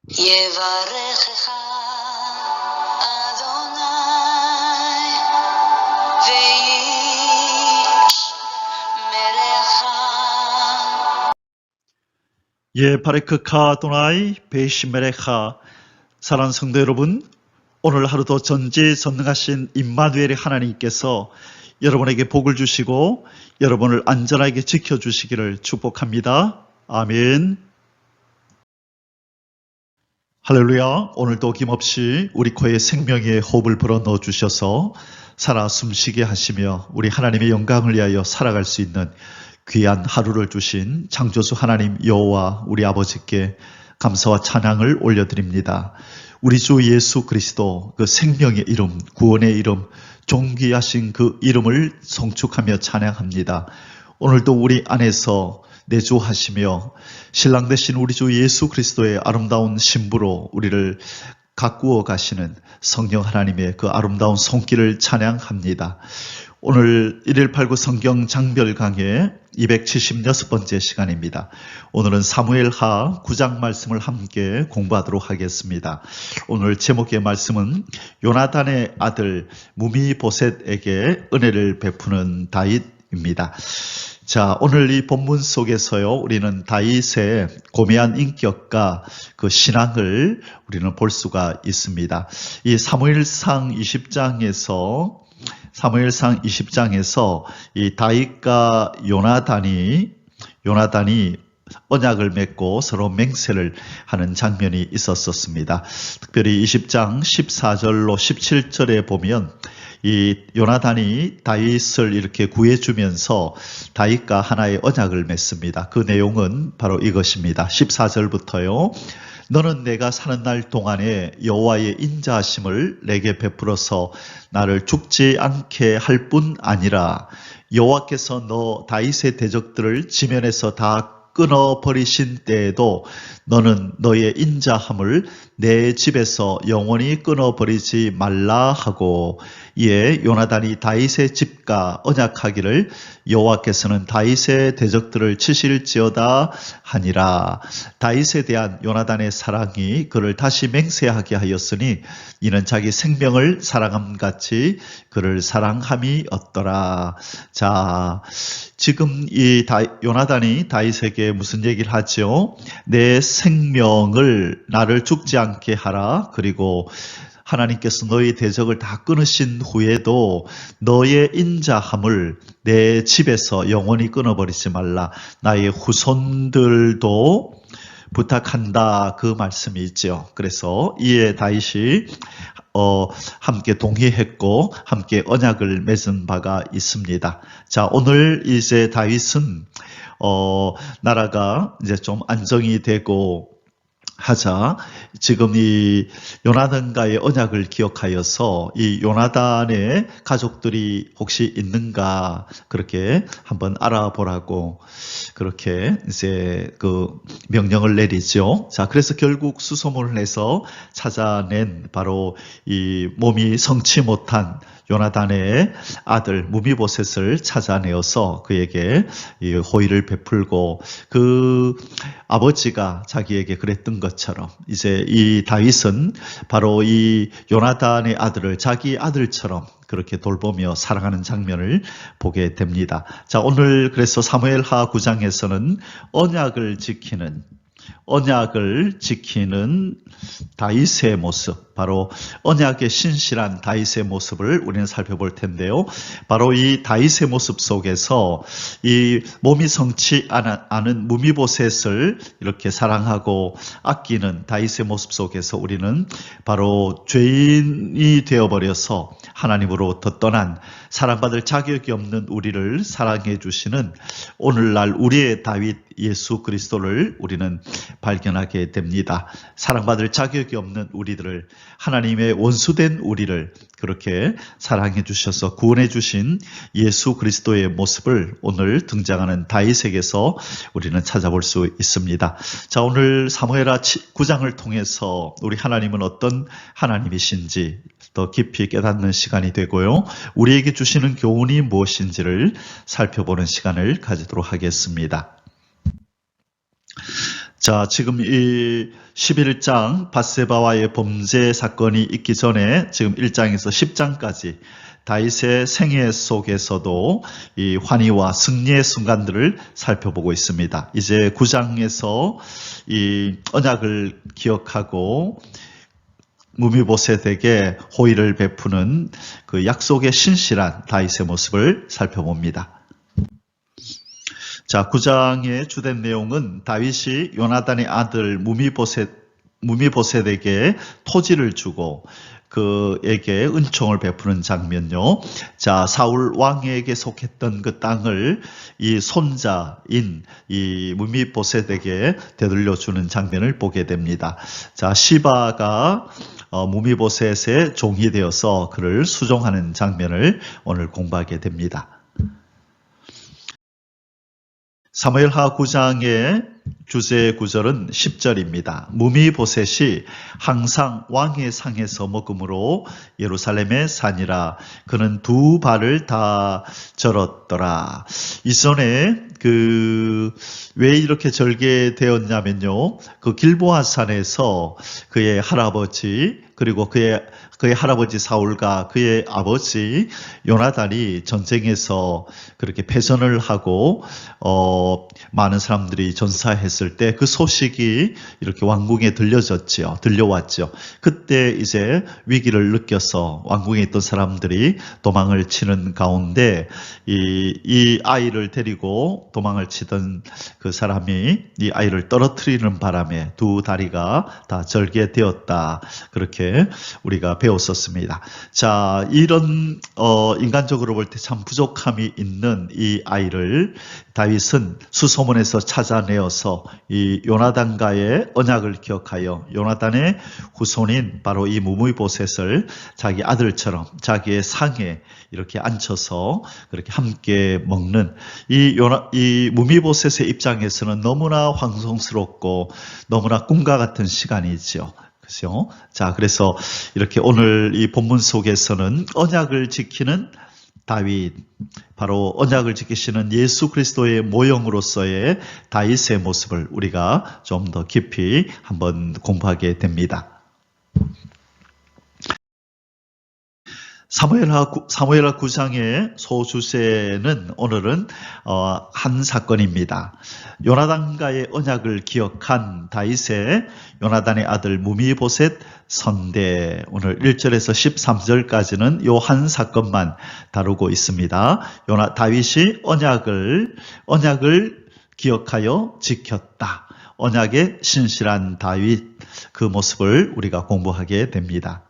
יברכך אדוני וישמרך. 바레크카 아도나이 베이시메레카. 사랑하는 성도 여러분, 오늘 하루도 전지전능하신 임마누엘의 하나님께서 여러분에게 복을 주시고 여러분을 안전하게 지켜주시기를 축복합니다. 아멘. 할렐루야. 오늘도 어김없이 우리 코에 생명의 호흡을 불어넣어 주셔서 살아 숨쉬게 하시며 우리 하나님의 영광을 위하여 살아갈 수 있는 귀한 하루를 주신 창조주 하나님 여호와 우리 아버지께 감사와 찬양을 올려드립니다. 우리 주 예수 그리스도 그 생명의 이름, 구원의 이름, 존귀하신 그 이름을 송축하며 찬양합니다. 오늘도 우리 안에서 내주하시며 신랑 되신 우리 주 예수 그리스도의 아름다운 신부로 우리를 가꾸어 가시는 성령 하나님의 그 아름다운 손길을 찬양합니다. 오늘 1189 성경 장별 강의 276번째 시간입니다. 오늘은 사무엘하 9장 말씀을 함께 공부하도록 하겠습니다. 오늘 제목의 말씀은 요나단의 아들 무미보셋에게 은혜를 베푸는 다윗입니다. 자, 오늘 이 본문 속에서요, 우리는 다윗의 고매한 인격과 그 신앙을 우리는 볼 수가 있습니다. 이 사무엘상 20장에서 이 다윗과 요나단이 언약을 맺고 서로 맹세를 하는 장면이 있었습니다. 특별히 20장 14절로 17절에 보면 이 요나단이 다윗을 이렇게 구해주면서 다윗과 하나의 언약을 맺습니다. 그 내용은 바로 이것입니다. 14절부터요. 너는 내가 사는 날 동안에 여호와의 인자하심을 내게 베풀어서 나를 죽지 않게 할 뿐 아니라 여호와께서 너 다윗의 대적들을 지면에서 다 끊어버리신 때에도 너는 너의 인자함을 내 집에서 영원히 끊어버리지 말라 하고, 이에 요나단이 다윗의 집과 언약하기를 여호와께서는 다윗의 대적들을 치실지어다 하니라. 다윗에 대한 요나단의 사랑이 그를 다시 맹세하게 하였으니 이는 자기 생명을 사랑함같이 그를 사랑함이었더라. 자, 지금 이 요나단이 다윗에게 무슨 얘기를 하죠? 내 생명을 나를 죽지 않게 하라. 그리고 하나님께서 너의 대적을 다 끊으신 후에도 너의 인자함을 내 집에서 영원히 끊어버리지 말라. 나의 후손들도 부탁한다. 그 말씀이 있죠. 그래서 이에 다윗이 함께 동의했고 함께 언약을 맺은 바가 있습니다. 자, 오늘 이제 다윗은 나라가 이제 좀 안정이 되고 하자 지금 이 요나단과의 언약을 기억하여서 이 요나단의 가족들이 혹시 있는가 그렇게 한번 알아보라고 그렇게 이제 그 명령을 내리죠. 자, 그래서 결국 수소문을 해서 찾아낸 바로 이 몸이 성치 못한 요나단의 아들 무미보셋을 찾아내어서 그에게 이 호의를 베풀고 그 아버지가 자기에게 그랬던 것처럼 이제 이 다윗은 바로 이 요나단의 아들을 자기 아들처럼 그렇게 돌보며 사랑하는 장면을 보게 됩니다. 자, 오늘 그래서 사무엘하 9장에서는 언약을 지키는 다윗의 모습, 바로 언약의 신실한 다윗의 모습을 우리는 살펴볼 텐데요. 바로 이 다윗의 모습 속에서 이 몸이 성치 않은 무미보셋을 이렇게 사랑하고 아끼는 다윗의 모습 속에서 우리는 바로 죄인이 되어버려서 하나님으로부터 떠난 사랑받을 자격이 없는 우리를 사랑해 주시는 오늘날 우리의 다윗 예수 그리스도를 우리는 발견하게 됩니다. 사랑받을 자격이 없는 우리들을, 하나님의 원수된 우리를 그렇게 사랑해 주셔서 구원해 주신 예수 그리스도의 모습을 오늘 등장하는 다윗에게서 우리는 찾아볼 수 있습니다. 자, 오늘 사무엘하 9장을 통해서 우리 하나님은 어떤 하나님이신지 더 깊이 깨닫는 시간이 되고요. 우리에게 주시는 교훈이 무엇인지를 살펴보는 시간을 가지도록 하겠습니다. 자, 지금 이 11장 밧세바와의 범죄 사건이 있기 전에 지금 1장에서 10장까지 다윗의 생애 속에서도 이 환희와 승리의 순간들을 살펴보고 있습니다. 이제 9장에서 이 언약을 기억하고 무미보셋에게 호의를 베푸는 그 약속의 신실한 다윗의 모습을 살펴봅니다. 자, 9장의 주된 내용은 다윗이 요나단의 아들 무미보셋에게 토지를 주고 그에게 은총을 베푸는 장면요. 자, 사울 왕에게 속했던 그 땅을 이 손자인 이 무미보셋에게 되돌려 주는 장면을 보게 됩니다. 자, 시바가 무미보셋의 종이 되어서 그를 수종하는 장면을 오늘 공부하게 됩니다. 사무엘하 9장의 주제 구절은 10절입니다. 무미보셋이 항상 왕의 상에서 먹음으로 예루살렘의 산이라 그는 두 발을 다 절었더라. 이전에 왜 이렇게 절게 되었냐면요. 그 길보아 산에서 그의 할아버지 그리고 그의 할아버지 사울과 그의 아버지 요나단이 전쟁에서 그렇게 패전을 하고 많은 사람들이 전사했을 때 그 소식이 이렇게 왕궁에 들려왔죠. 그때 이제 위기를 느껴서 왕궁에 있던 사람들이 도망을 치는 가운데 이 아이를 데리고 도망을 치던 그 사람이 이 아이를 떨어뜨리는 바람에 두 다리가 다 절게 되었다. 그렇게 우리가 배웠었습니다. 자, 이런 인간적으로 볼 때 참 부족함이 있는 이 아이를 다윗은 수소문에서 찾아내어서 이 요나단과의 언약을 기억하여 요나단의 후손인 바로 이 무미보셋을 자기 아들처럼 자기의 상에 이렇게 앉혀서 그렇게 함께 먹는 이 무미보셋의 입장에서는 너무나 황송스럽고 너무나 꿈과 같은 시간이죠. 그렇죠? 자, 그래서 이렇게 오늘 이 본문 속에서는 언약을 지키는 다윗, 바로 언약을 지키시는 예수 그리스도의 모형으로서의 다윗의 모습을 우리가 좀 더 깊이 한번 공부하게 됩니다. 사무엘하 9장의 소주제는 오늘은 한 사건입니다. 요나단과의 언약을 기억한 다윗의 요나단의 아들 무미보셋 선대, 오늘 1절에서 13절까지는 요 한 사건만 다루고 있습니다. 다윗이 언약을 기억하여 지켰다. 언약의 신실한 다윗, 그 모습을 우리가 공부하게 됩니다.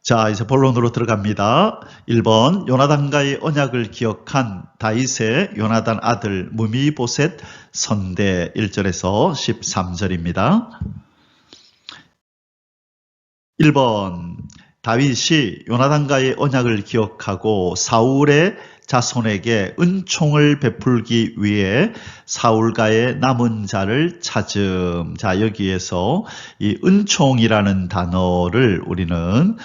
자, 이제 본론으로 들어갑니다. 1번, 요나단과의 언약을 기억한 다윗의 요나단 아들 무미보셋 선대, 1절에서 13절입니다. 1번, 다윗이 요나단과의 언약을 기억하고 사울의 자손에게 은총을 베풀기 위해 사울과의 남은 자를 찾음. 자, 여기에서 이 은총이라는 단어를 우리는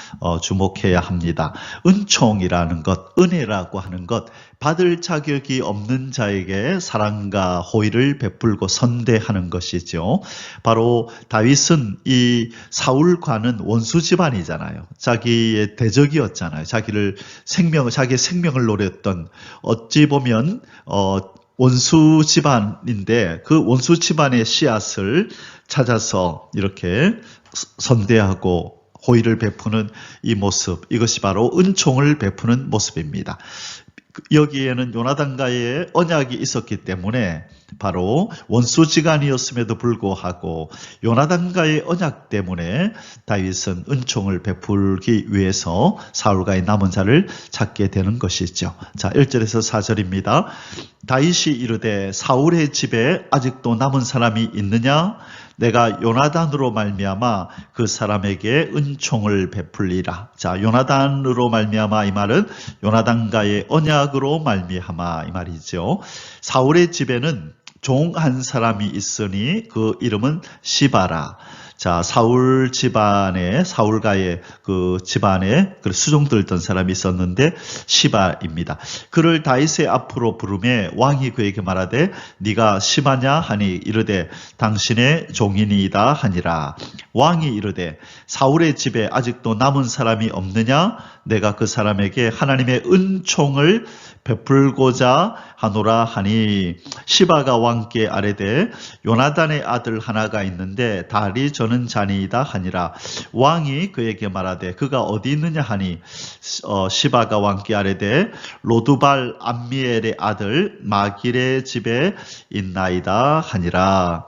주목해야 합니다. 은총이라는 것, 은혜라고 하는 것, 받을 자격이 없는 자에게 사랑과 호의를 베풀고 선대하는 것이죠. 바로 다윗은 이 사울과는 원수 집안이잖아요. 자기의 대적이었잖아요. 자기의 생명을 노렸던, 어찌 보면 원수 집안인데 그 원수 집안의 씨앗을 찾아서 이렇게 선대하고 호의를 베푸는 이 모습, 이것이 바로 은총을 베푸는 모습입니다. 여기에는 요나단과의 언약이 있었기 때문에 바로 원수지간이었음에도 불구하고 요나단과의 언약 때문에 다윗은 은총을 베풀기 위해서 사울과의 남은 자를 찾게 되는 것이죠. 자, 1절에서 4절입니다. 다윗이 이르되 사울의 집에 아직도 남은 사람이 있느냐? 내가 요나단으로 말미암아 그 사람에게 은총을 베풀리라. 자, 요나단으로 말미암아, 이 말은 요나단과의 언약으로 말미암아, 이 말이죠. 사울의 집에는 종 한 사람이 있으니 그 이름은 시바라. 자, 사울 집안에, 사울가의 그 집안에 그 수종 들던 사람이 있었는데 시바입니다. 그를 다윗의 앞으로 부르매 왕이 그에게 말하되 네가 시바냐 하니 이르되 당신의 종이니이다 하니라. 왕이 이르되 사울의 집에 아직도 남은 사람이 없느냐? 내가 그 사람에게 하나님의 은총을 베풀고자 하노라 하니 시바가 왕께 아뢰되 요나단의 아들 하나가 있는데 다리 저는 자니이다 하니라. 왕이 그에게 말하되 그가 어디 있느냐 하니 시바가 왕께 아뢰되 로두발 암미엘의 아들 마길의 집에 있나이다 하니라.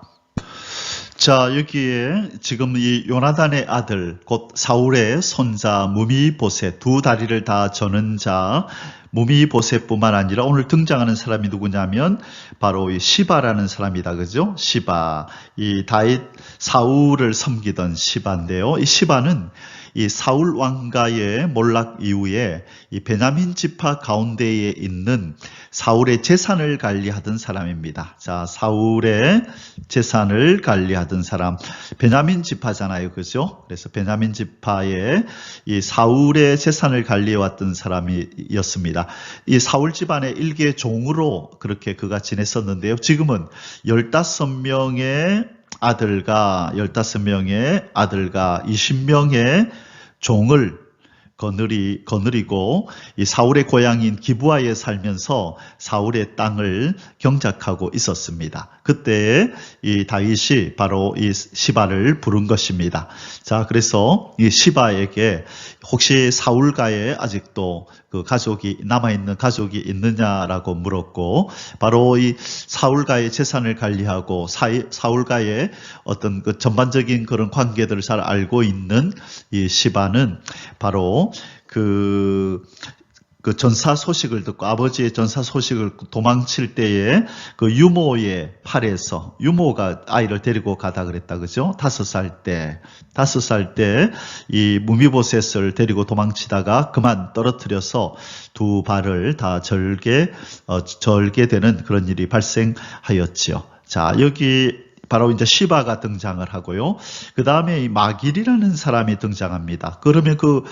자, 여기에 지금 이 요나단의 아들 곧 사울의 손자 무미보셋, 두 다리를 다 저는 자 무미보셋뿐만 아니라 오늘 등장하는 사람이 누구냐면 바로 이 시바라는 사람이다. 그죠? 시바. 이 다윗 사울을 섬기던 시바인데요. 이 시바는 이 사울 왕가의 몰락 이후에 이 베냐민 지파 가운데에 있는 사울의 재산을 관리하던 사람입니다. 자, 사울의 재산을 관리하던 사람. 베냐민 지파잖아요. 그죠? 그래서 베냐민 지파의 이 사울의 재산을 관리해왔던 사람이었습니다. 이 사울 집안의 일개 종으로 그렇게 그가 지냈었는데요. 지금은 15명의 아들과 20명의 종을 거느리고 이 사울의 고향인 기브아에 살면서 사울의 땅을 경작하고 있었습니다. 그때 이 다윗이 바로 이 시바를 부른 것입니다. 자, 그래서 이 시바에게 혹시 사울가에 아직도 그 가족이 남아있는 가족이 있느냐라고 물었고, 바로 이 사울가의 재산을 관리하고 사울가의 어떤 그 전반적인 그런 관계들을 잘 알고 있는 이 시바는 바로 그 전사 소식을 듣고 아버지의 전사 소식을 도망칠 때에 그 유모의 팔에서 유모가 아이를 데리고 가다 그랬다. 그죠? 5살 때 이 무미보셋을 데리고 도망치다가 그만 떨어뜨려서 두 발을 다 절게 되는 그런 일이 발생하였지요. 자, 여기 바로 이제 시바가 등장을 하고요. 그 다음에 이 마길이라는 사람이 등장합니다. 그러면 그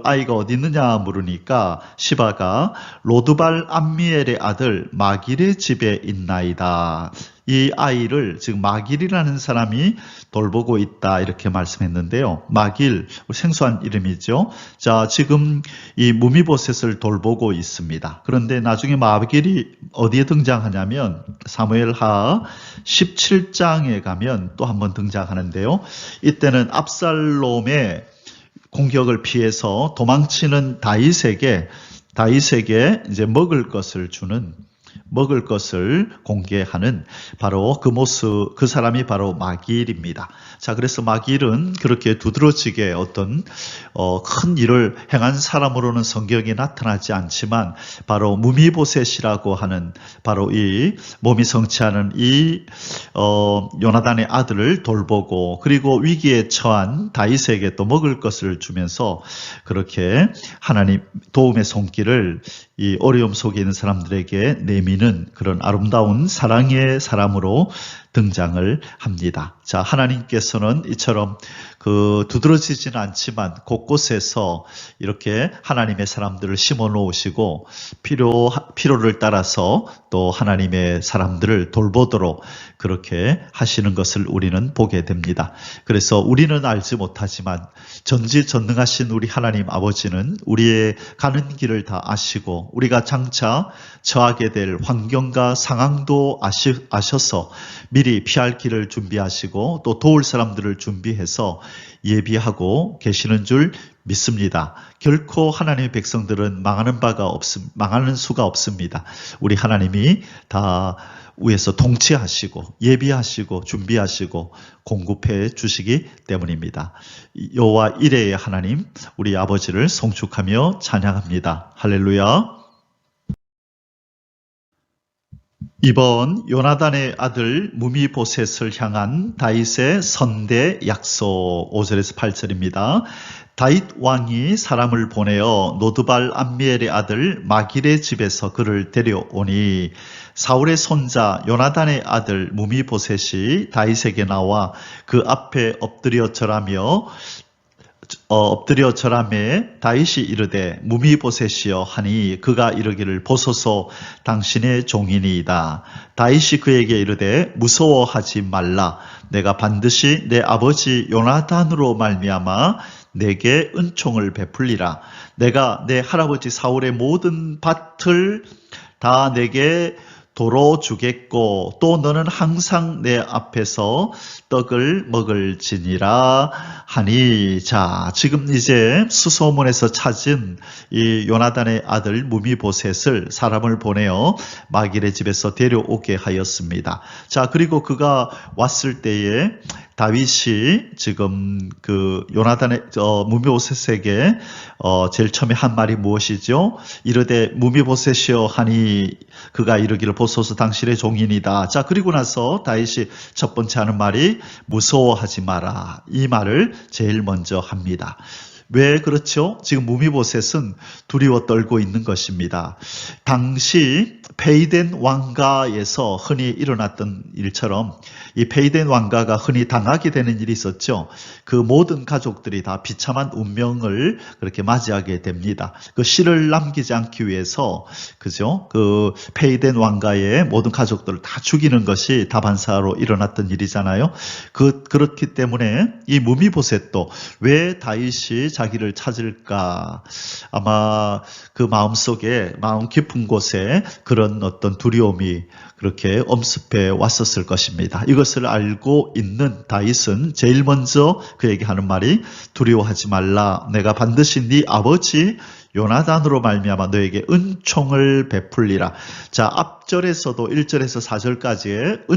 아이가 어디 있느냐 물으니까 시바가 로드발 암미엘의 아들 마길의 집에 있나이다. 이 아이를 지금 마길이라는 사람이 돌보고 있다 이렇게 말씀했는데요. 마길, 생소한 이름이죠. 자, 지금 이 무미보셋을 돌보고 있습니다. 그런데 나중에 마길이 어디에 등장하냐면 사무엘하 17장에 가면 또 한번 등장하는데요. 이때는 압살롬의 공격을 피해서 도망치는 다윗에게 이제 먹을 것을 공개하는 바로 그 모습, 그 사람이 바로 마길입니다. 자, 그래서 마길은 그렇게 두드러지게 어떤 큰 일을 행한 사람으로는 성경에 나타나지 않지만 바로 무미보셋이라고 하는 바로 이 몸이 성취하는 이 요나단의 아들을 돌보고 그리고 위기에 처한 다윗에게 또 먹을 것을 주면서 그렇게 하나님 도움의 손길을 이 어려움 속에 있는 사람들에게 내미는 그런 아름다운 사랑의 사람으로 등장을 합니다. 자, 하나님께서는 이처럼 두드러지지는 않지만 곳곳에서 이렇게 하나님의 사람들을 심어 놓으시고 필요를 따라서 또 하나님의 사람들을 돌보도록 그렇게 하시는 것을 우리는 보게 됩니다. 그래서 우리는 알지 못하지만 전지전능하신 우리 하나님 아버지는 우리의 가는 길을 다 아시고 우리가 장차 처하게 될 환경과 상황도 아셔서 미리 피할 길을 준비하시고 또 도울 사람들을 준비해서 예비하고 계시는 줄 믿습니다. 결코 하나님의 백성들은 망하는 수가 없습니다. 우리 하나님이 다 위에서 통치하시고 예비하시고 준비하시고 공급해 주시기 때문입니다. 여호와 이레의 하나님 우리 아버지를 송축하며 찬양합니다. 할렐루야. 이번 요나단의 아들 무미보셋을 향한 다윗의 선대 약속 5절에서 8절입니다. 다윗 왕이 사람을 보내어 노드발 암미엘의 아들 마길의 집에서 그를 데려오니 사울의 손자 요나단의 아들 무미보셋이 다윗에게 나와 그 앞에 엎드려 절하매 다윗이 이르되 무미보셋이여 하니 그가 이르기를 보소서 당신의 종이니이다. 다윗이 그에게 이르되 무서워하지 말라. 내가 반드시 내 아버지 요나단으로 말미암아 내게 은총을 베풀리라. 내가 내 할아버지 사울의 모든 밭을 다 내게 도로 주겠고 또 너는 항상 내 앞에서 떡을 먹을지니라 하니. 자, 지금 이제 수소문에서 찾은 이 요나단의 아들 무미보셋을 사람을 보내어 마길의 집에서 데려오게 하였습니다. 자, 그리고 그가 왔을 때에 다윗이 지금 그 요나단의 무미보셋에게 제일 처음에 한 말이 무엇이죠? 이르되 무미보셋이여 하니 그가 이르기를 보소서 당신의 종이니이다. 자, 그리고 나서 다윗이 첫 번째 하는 말이 무서워하지 마라. 이 말을 제일 먼저 합니다. 왜 그렇죠? 지금 무미보셋은 두려워 떨고 있는 것입니다. 당시 페이덴 왕가에서 흔히 일어났던 일처럼 이 페이덴 왕가가 흔히 당하게 되는 일이 있었죠. 그 모든 가족들이 다 비참한 운명을 그렇게 맞이하게 됩니다. 그 씨를 남기지 않기 위해서 그죠? 그 페이덴 왕가의 모든 가족들을 다 죽이는 것이 다반사로 일어났던 일이잖아요. 그렇기 때문에 이 무미보셋도 왜 다윗이 자기를 찾을까? 아마 그 마음속에 마음 깊은 곳에 그런 어떤 두려움이 그렇게 엄습해 왔었을 것입니다. 이것을 알고 있는 다윗은 제일 먼저 그에게 하는 말이 두려워하지 말라. 내가 반드시 네 아버지 요나단으로 말미암아 너에게 은총을 베풀리라. 자, 앞절에서도 1절에서 4절까지의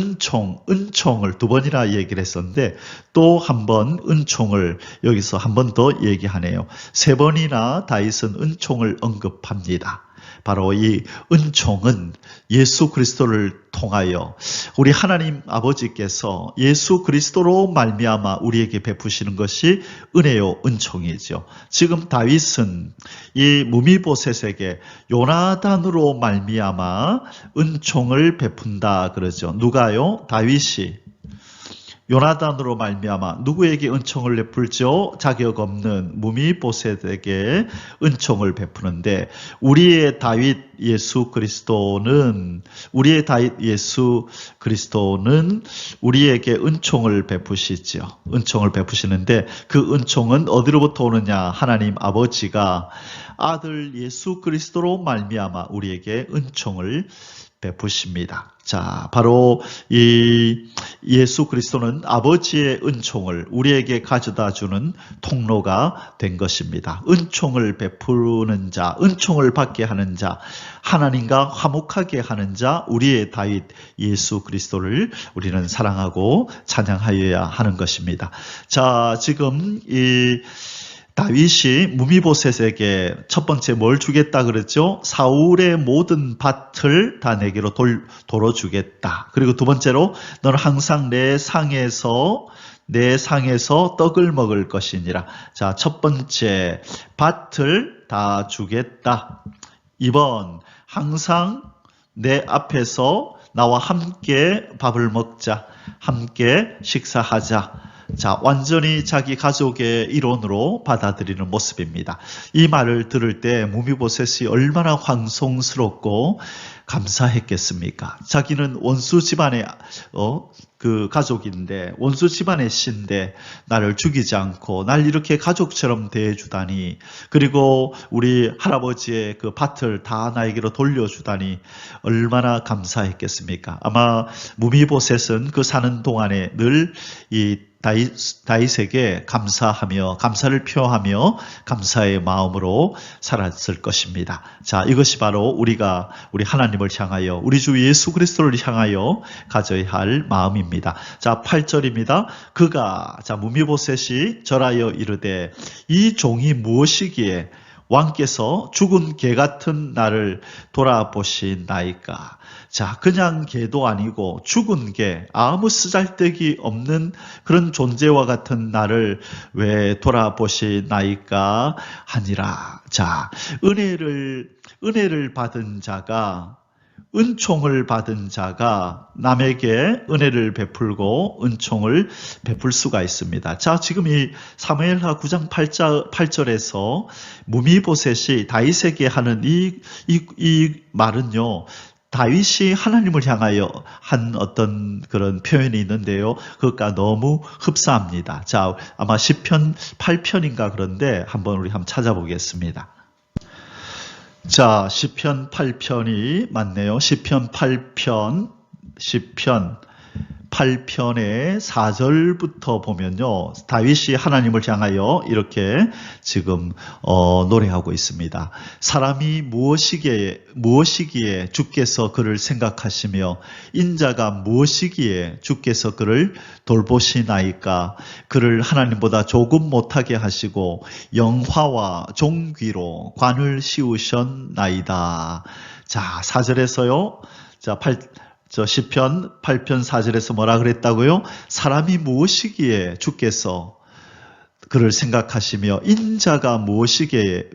은총을 두 번이나 얘기를 했었는데 또 한 번 은총을 여기서 한 번 더 얘기하네요. 세 번이나 다윗은 은총을 언급합니다. 바로 이 은총은 예수 그리스도를 통하여 우리 하나님 아버지께서 예수 그리스도로 말미암아 우리에게 베푸시는 것이 은혜요 은총이죠. 지금 다윗은 이 무미보셋에게 요나단으로 말미암아 은총을 베푼다 그러죠. 누가요? 다윗이 요나단으로 말미암아 누구에게 은총을 베풀죠? 자격 없는 무미보셋에게 은총을 베푸는데 우리의 다윗 예수 그리스도는 우리에게 은총을 베푸시죠. 은총을 베푸시는데 그 은총은 어디로부터 오느냐? 하나님 아버지가 아들 예수 그리스도로 말미암아 우리에게 은총을 베푸십니다. 자, 바로 이 예수 그리스도는 아버지의 은총을 우리에게 가져다 주는 통로가 된 것입니다. 은총을 베푸는 자, 은총을 받게 하는 자, 하나님과 화목하게 하는 자, 우리의 다윗 예수 그리스도를 우리는 사랑하고 찬양하여야 하는 것입니다. 자, 지금 이 다윗이 무미보셋에게 첫 번째 뭘 주겠다 그랬죠? 사울의 모든 밭을 다 내게로 도로 주겠다. 그리고 두 번째로 너는 항상 내 상에서 떡을 먹을 것이니라. 자, 첫 번째 밭을 다 주겠다. 2번 항상 내 앞에서 나와 함께 밥을 먹자. 함께 식사하자. 자, 완전히 자기 가족의 일원으로 받아들이는 모습입니다. 이 말을 들을 때 무미보셋이 얼마나 황송스럽고 감사했겠습니까? 자기는 원수 집안의 그 가족인데 원수 집안의 씨인데 나를 죽이지 않고 날 이렇게 가족처럼 대해주다니, 그리고 우리 할아버지의 그 밭을 다 나에게로 돌려주다니 얼마나 감사했겠습니까? 아마 무미보셋은 그 사는 동안에 늘 이 다윗에게 감사하며 감사를 표하며 감사의 마음으로 살았을 것입니다. 자, 이것이 바로 우리가 우리 하나님을 향하여 우리 주 예수 그리스도를 향하여 가져야 할 마음입니다. 자, 8절입니다. 무미보셋이 절하여 이르되 이 종이 무엇이기에 왕께서 죽은 개 같은 나를 돌아보시나이까. 자, 그냥 개도 아니고 죽은 개, 아무 쓰잘데기 없는 그런 존재와 같은 나를 왜 돌아보시나이까 하니라. 자, 은혜를 받은 자가, 은총을 받은 자가 남에게 은혜를 베풀고 은총을 베풀 수가 있습니다. 자, 지금 이 사무엘하 9장 8절에서 무미보셋이 다윗에게 하는 이 말은요, 다윗이 하나님을 향하여 한 어떤 그런 표현이 있는데요, 그것과 너무 흡사합니다. 자, 아마 시편 8편인가 그런데 우리 한번 찾아보겠습니다. 자, 시편 8편이 맞네요. 시편 8편의 4절부터 보면요, 다윗이 하나님을 향하여 이렇게 지금 노래하고 있습니다. 사람이 무엇이기에 주께서 그를 생각하시며 인자가 무엇이기에 주께서 그를 돌보시나이까. 그를 하나님보다 조금 못하게 하시고 영화와 종귀로 관을 씌우셨나이다. 자, 4절에서요. 시편 8편 4절에서 뭐라 그랬다고요? 사람이 무엇이기에 주께서 그를 생각하시며 인자가 무엇이기에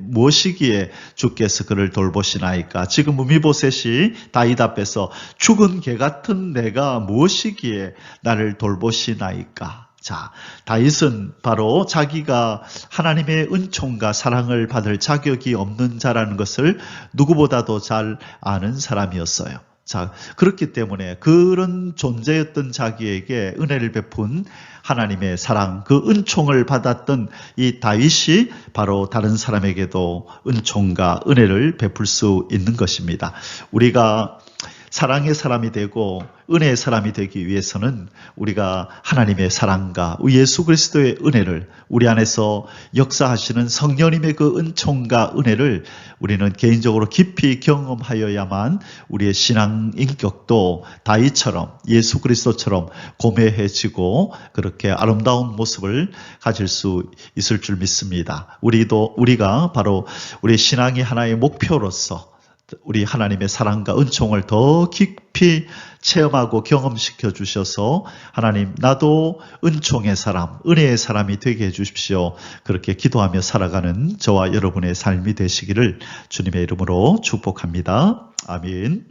주께서 그를 돌보시나이까. 지금 무미보셋이 다윗 앞에서 죽은 개 같은 내가 무엇이기에 나를 돌보시나이까. 자, 다윗은 바로 자기가 하나님의 은총과 사랑을 받을 자격이 없는 자라는 것을 누구보다도 잘 아는 사람이었어요. 자, 그렇기 때문에 그런 존재였던 자기에게 은혜를 베푼 하나님의 사랑, 그 은총을 받았던 이 다윗이 바로 다른 사람에게도 은총과 은혜를 베풀 수 있는 것입니다. 우리가 사랑의 사람이 되고 은혜의 사람이 되기 위해서는 우리가 하나님의 사랑과 예수 그리스도의 은혜를, 우리 안에서 역사하시는 성령님의 그 은총과 은혜를 우리는 개인적으로 깊이 경험하여야만 우리의 신앙 인격도 다윗처럼 예수 그리스도처럼 고매해지고 그렇게 아름다운 모습을 가질 수 있을 줄 믿습니다. 우리가 바로 우리 신앙의 하나의 목표로서 우리 하나님의 사랑과 은총을 더 깊이 체험하고 경험시켜 주셔서 하나님, 나도 은총의 사람, 은혜의 사람이 되게 해 주십시오. 그렇게 기도하며 살아가는 저와 여러분의 삶이 되시기를 주님의 이름으로 축복합니다. 아멘.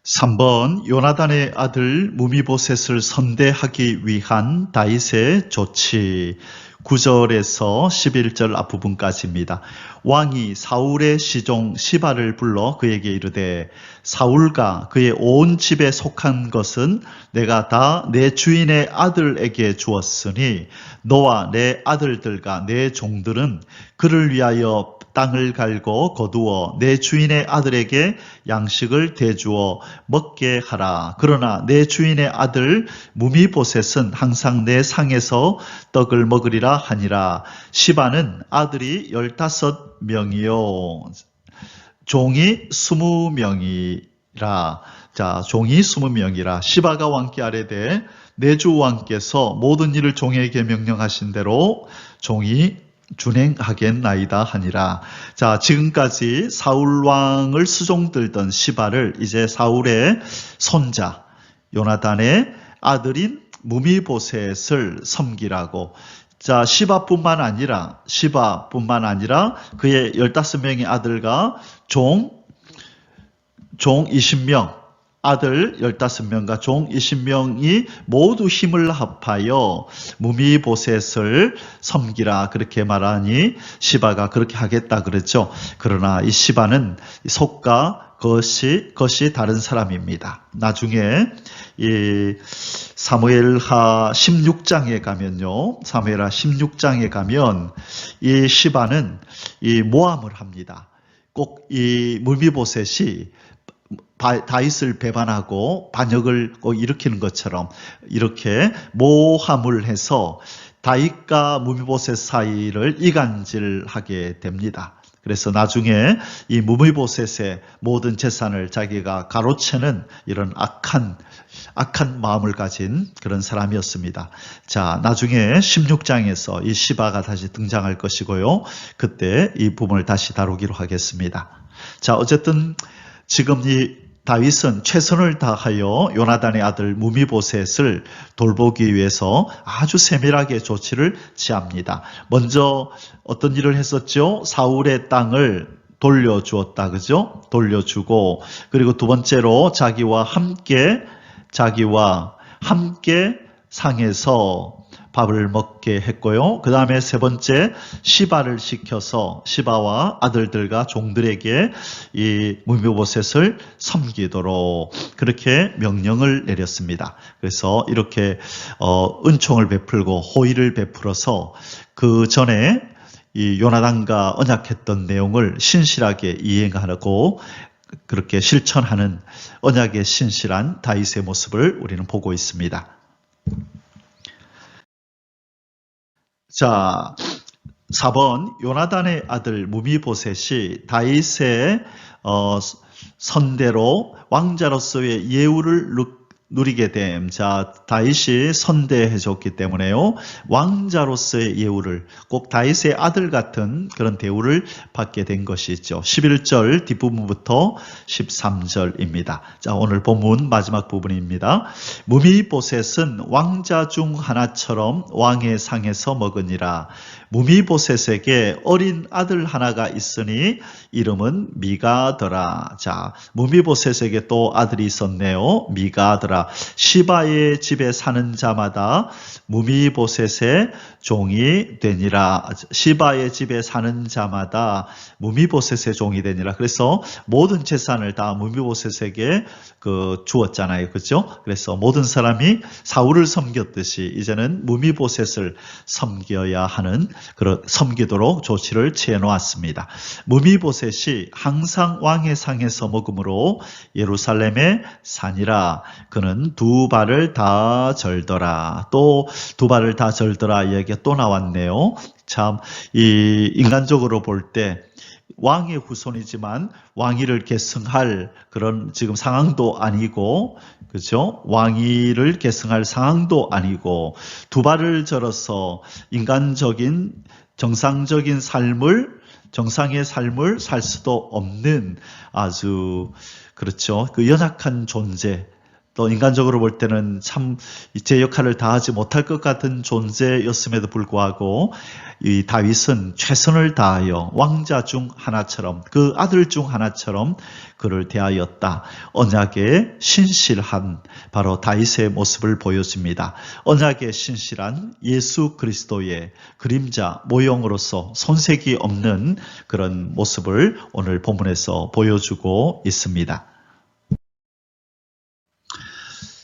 3번, 요나단의 아들 무미보셋을 선대하기 위한 다윗의 조치. 9절에서 11절 앞부분까지입니다. 왕이 사울의 시종 시바를 불러 그에게 이르되, 사울과 그의 온 집에 속한 것은 내가 다 내 주인의 아들에게 주었으니 너와 내 아들들과 내 종들은 그를 위하여 땅을 갈고 거두어 내 주인의 아들에게 양식을 대주어 먹게 하라. 그러나 내 주인의 아들 무미보셋은 항상 내 상에서 떡을 먹으리라 하니라. 시바는 아들이 15명이요 종이 20명이라. 자, 종이 20명이라. 시바가 왕께 아뢰되, 내 주 왕께서 모든 일을 종에게 명령하신 대로 종이 준행하겠나이다 하니라. 자, 지금까지 사울 왕을 수종들던 시바를 이제 사울의 손자 요나단의 아들인 무미보셋을 섬기라고. 자, 시바뿐만 아니라 그의 15명의 아들과 종 20명, 아들 15명과 종 20명이 모두 힘을 합하여 무미보셋을 섬기라 그렇게 말하니 시바가 그렇게 하겠다 그랬죠. 그러나 이 시바는 속과 것이 다른 사람입니다. 나중에 이 사무엘하 16장에 가면 이 시바는 이 모함을 합니다. 꼭 이 무미보셋이 다윗을 배반하고 반역을 일으키는 것처럼 이렇게 모함을 해서 다윗과 무미보셋 사이를 이간질하게 됩니다. 그래서 나중에 이 무미보셋의 모든 재산을 자기가 가로채는 이런 악한 마음을 가진 그런 사람이었습니다. 자, 나중에 16장에서 이 시바가 다시 등장할 것이고요. 그때 이 부분을 다시 다루기로 하겠습니다. 자, 어쨌든 지금 이 다윗은 최선을 다하여 요나단의 아들 무미보셋을 돌보기 위해서 아주 세밀하게 조치를 취합니다. 먼저 어떤 일을 했었죠? 사울의 땅을 돌려주었다. 그죠? 돌려주고, 그리고 두 번째로 자기와 함께 상에서 밥을 먹게 했고요. 그 다음에 세 번째, 시바를 시켜서 시바와 아들들과 종들에게 이 무미보셋을 섬기도록 그렇게 명령을 내렸습니다. 그래서 이렇게 은총을 베풀고 호의를 베풀어서 그 전에 이 요나단과 언약했던 내용을 신실하게 이행하고 그렇게 실천하는 언약의 신실한 다윗의 모습을 우리는 보고 있습니다. 자, 4번 요나단의 아들 무미보셋이 다윗의 선대로 왕자로서의 예우를 누리게 됨. 자, 다윗이 선대해 줬기 때문에요. 왕자로서의 예우를 꼭 다윗의 아들 같은 그런 대우를 받게 된 것이죠. 11절 뒷부분부터 13절입니다. 자, 오늘 본문 마지막 부분입니다. 무미보셋은 왕자 중 하나처럼 왕의 상에서 먹으니라. 무미보셋에게 어린 아들 하나가 있으니 이름은 미가더라. 자, 무미보셋에게 또 아들이 있었네요. 미가더라. 시바의 집에 사는 자마다 무미보셋의 종이 되니라. 시바의 집에 사는 자마다 무미보셋의 종이 되니라. 그래서 모든 재산을 다 무미보셋에게 주었잖아요. 그렇죠? 그래서 모든 사람이 사울을 섬겼듯이 이제는 무미보셋을 섬겨야 하는 섬기도록 조치를 취해 놓았습니다. 무미보셋이 항상 왕의 상에서 먹으므로 예루살렘의 산이라. 그는 두 발을 다 절더라. 또 두 발을 다 절더라 이야기가 또 나왔네요. 참, 이 인간적으로 볼 때 왕의 후손이지만 왕위를 계승할 그런 지금 상황도 아니고, 그죠? 왕위를 계승할 상황도 아니고, 두 발을 절어서 인간적인 정상의 삶을 살 수도 없는 아주, 그렇죠. 그 연약한 존재, 또 인간적으로 볼 때는 참 제 역할을 다하지 못할 것 같은 존재였음에도 불구하고 이 다윗은 최선을 다하여 왕자 중 하나처럼, 그 아들 중 하나처럼 그를 대하였다. 언약의 신실한 바로 다윗의 모습을 보여줍니다. 언약의 신실한 예수 그리스도의 그림자 모형으로서 손색이 없는 그런 모습을 오늘 본문에서 보여주고 있습니다.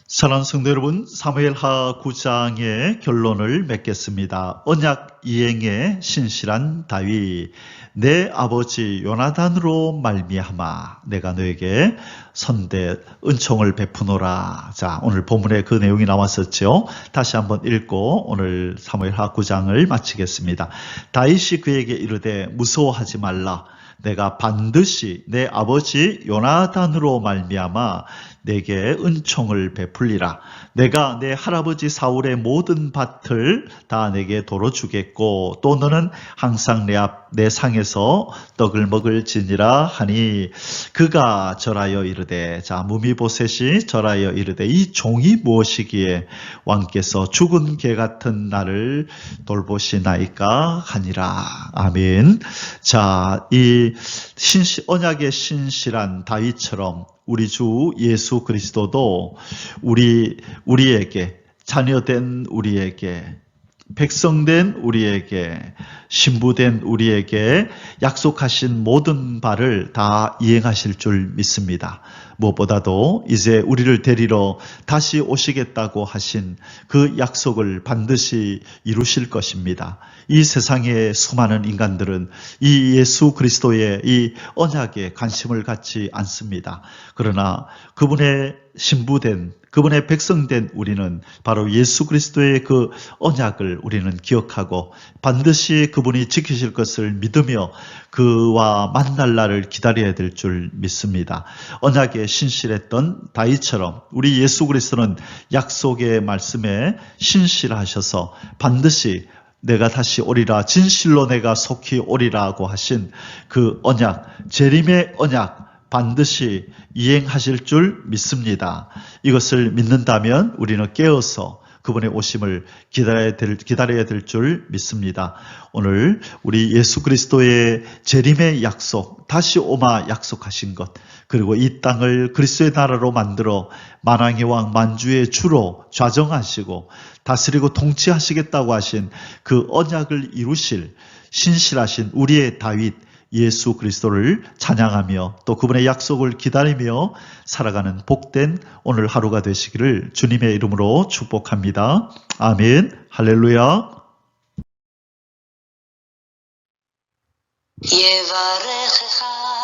사랑하는 성도 여러분, 사무엘하 9장의 결론을 맺겠습니다. 언약 이행에 신실한 다윗, 내 아버지 요나단으로 말미암아 내가 너에게 선대 은총을 베푸노라. 자, 오늘 본문에 그 내용이 나왔었죠. 다시 한번 읽고 오늘 사무엘하 9장을 마치겠습니다. 다윗이 그에게 이르되 무서워하지 말라. 내가 반드시 내 아버지 요나단으로 말미암아 내게 은총을 베풀리라. 내가 내 할아버지 사울의 모든 밭을 다 내게 도로 주겠고 또 너는 항상 내 상에서 떡을 먹을지니라 하니 그가 절하여 이르되, 자, 무미보셋이 절하여 이르되 이 종이 무엇이기에 왕께서 죽은 개 같은 나를 돌보시나이까 하니라. 아멘. 자, 이 언약의 신실한 다윗처럼 우리 주 예수 그리스도도 우리에게, 자녀된 우리에게, 백성된 우리에게, 신부된 우리에게 약속하신 모든 바를 다 이행하실 줄 믿습니다. 무엇보다도 이제 우리를 데리러 다시 오시겠다고 하신 그 약속을 반드시 이루실 것입니다. 이 세상의 수많은 인간들은 이 예수 그리스도의 이 언약에 관심을 갖지 않습니다. 그러나 그분의 신부된, 그분의 백성된 우리는 바로 예수 그리스도의 그 언약을 우리는 기억하고 반드시 그분이 지키실 것을 믿으며 그와 만날 날을 기다려야 될 줄 믿습니다. 언약에 신실했던 다윗처럼 우리 예수 그리스도는 약속의 말씀에 신실하셔서 반드시 내가 다시 오리라, 진실로 내가 속히 오리라고 하신 그 언약, 재림의 언약 반드시 이행하실 줄 믿습니다. 이것을 믿는다면 우리는 깨어서 그분의 오심을 기다려야 될 줄 믿습니다. 오늘 우리 예수 그리스도의 재림의 약속, 다시 오마 약속하신 것, 그리고 이 땅을 그리스도의 나라로 만들어 만왕의 왕 만주의 주로 좌정하시고 다스리고 통치하시겠다고 하신 그 언약을 이루실 신실하신 우리의 다윗 예수 그리스도를 찬양하며 또 그분의 약속을 기다리며 살아가는 복된 오늘 하루가 되시기를 주님의 이름으로 축복합니다. 아멘. 할렐루야. יברכך